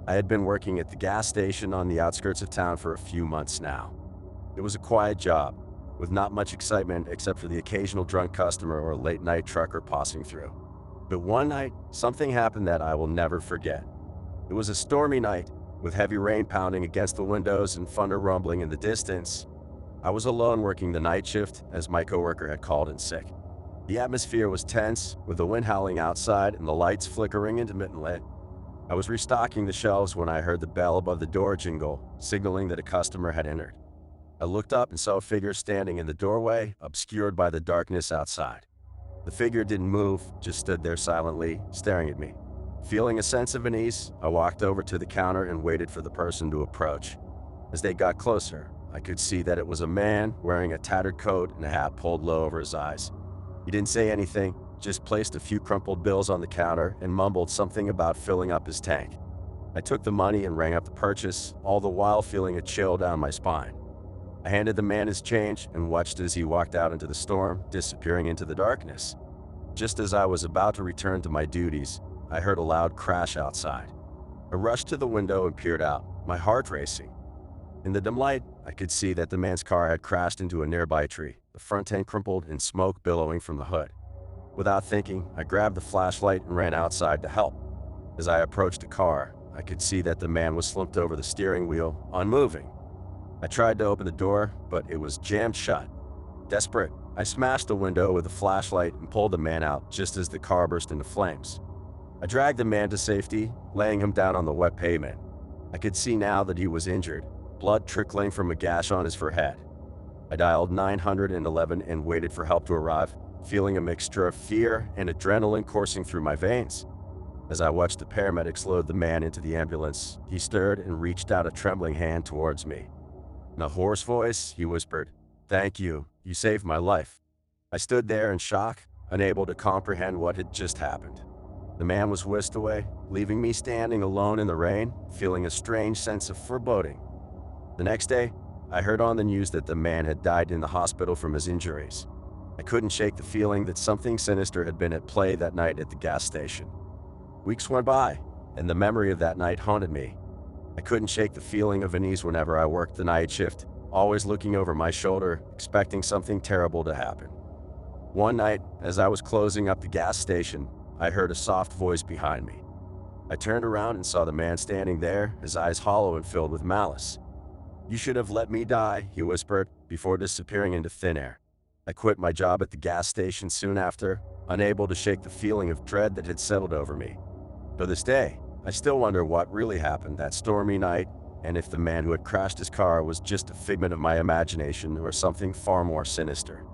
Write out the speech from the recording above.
I had been working at the gas station on the outskirts of town for a few months now. It was a quiet job, with not much excitement except for the occasional drunk customer or late-night trucker passing through. But one night, something happened that I will never forget. It was a stormy night, with heavy rain pounding against the windows and thunder rumbling in the distance. I was alone working the night shift as my coworker had called in sick. The atmosphere was tense, with the wind howling outside and the lights flickering intermittently. I was restocking the shelves when I heard the bell above the door jingle, signaling that a customer had entered. I looked up and saw a figure standing in the doorway, obscured by the darkness outside. The figure didn't move, just stood there silently, staring at me. Feeling a sense of unease, I walked over to the counter and waited for the person to approach. As they got closer, I could see that it was a man wearing a tattered coat and a hat pulled low over his eyes. He didn't say anything, just placed a few crumpled bills on the counter and mumbled something about filling up his tank. I took the money and rang up the purchase, all the while feeling a chill down my spine. I handed the man his change and watched as he walked out into the storm, disappearing into the darkness. Just as I was about to return to my duties, I heard a loud crash outside. I rushed to the window and peered out, my heart racing. In the dim light, I could see that the man's car had crashed into a nearby tree, the front end crumpled and smoke billowing from the hood. Without thinking, I grabbed the flashlight and ran outside to help. As I approached the car, I could see that the man was slumped over the steering wheel, unmoving. I tried to open the door, but it was jammed shut. Desperate, I smashed the window with a flashlight and pulled the man out just as the car burst into flames. I dragged the man to safety, laying him down on the wet pavement. I could see now that he was injured, blood trickling from a gash on his forehead. I dialed 911 and waited for help to arrive, feeling a mixture of fear and adrenaline coursing through my veins. As I watched the paramedics load the man into the ambulance, he stirred and reached out a trembling hand towards me. In a hoarse voice, he whispered, "Thank you, you saved my life." I stood there in shock, unable to comprehend what had just happened. The man was whisked away, leaving me standing alone in the rain, feeling a strange sense of foreboding. The next day, I heard on the news that the man had died in the hospital from his injuries. I couldn't shake the feeling that something sinister had been at play that night at the gas station. Weeks went by, and the memory of that night haunted me. I couldn't shake the feeling of unease whenever I worked the night shift, always looking over my shoulder, expecting something terrible to happen. One night, as I was closing up the gas station, I heard a soft voice behind me. I turned around and saw the man standing there, his eyes hollow and filled with malice. "You should have let me die," he whispered, before disappearing into thin air. I quit my job at the gas station soon after, unable to shake the feeling of dread that had settled over me. To this day, I still wonder what really happened that stormy night, and if the man who had crashed his car was just a figment of my imagination or something far more sinister.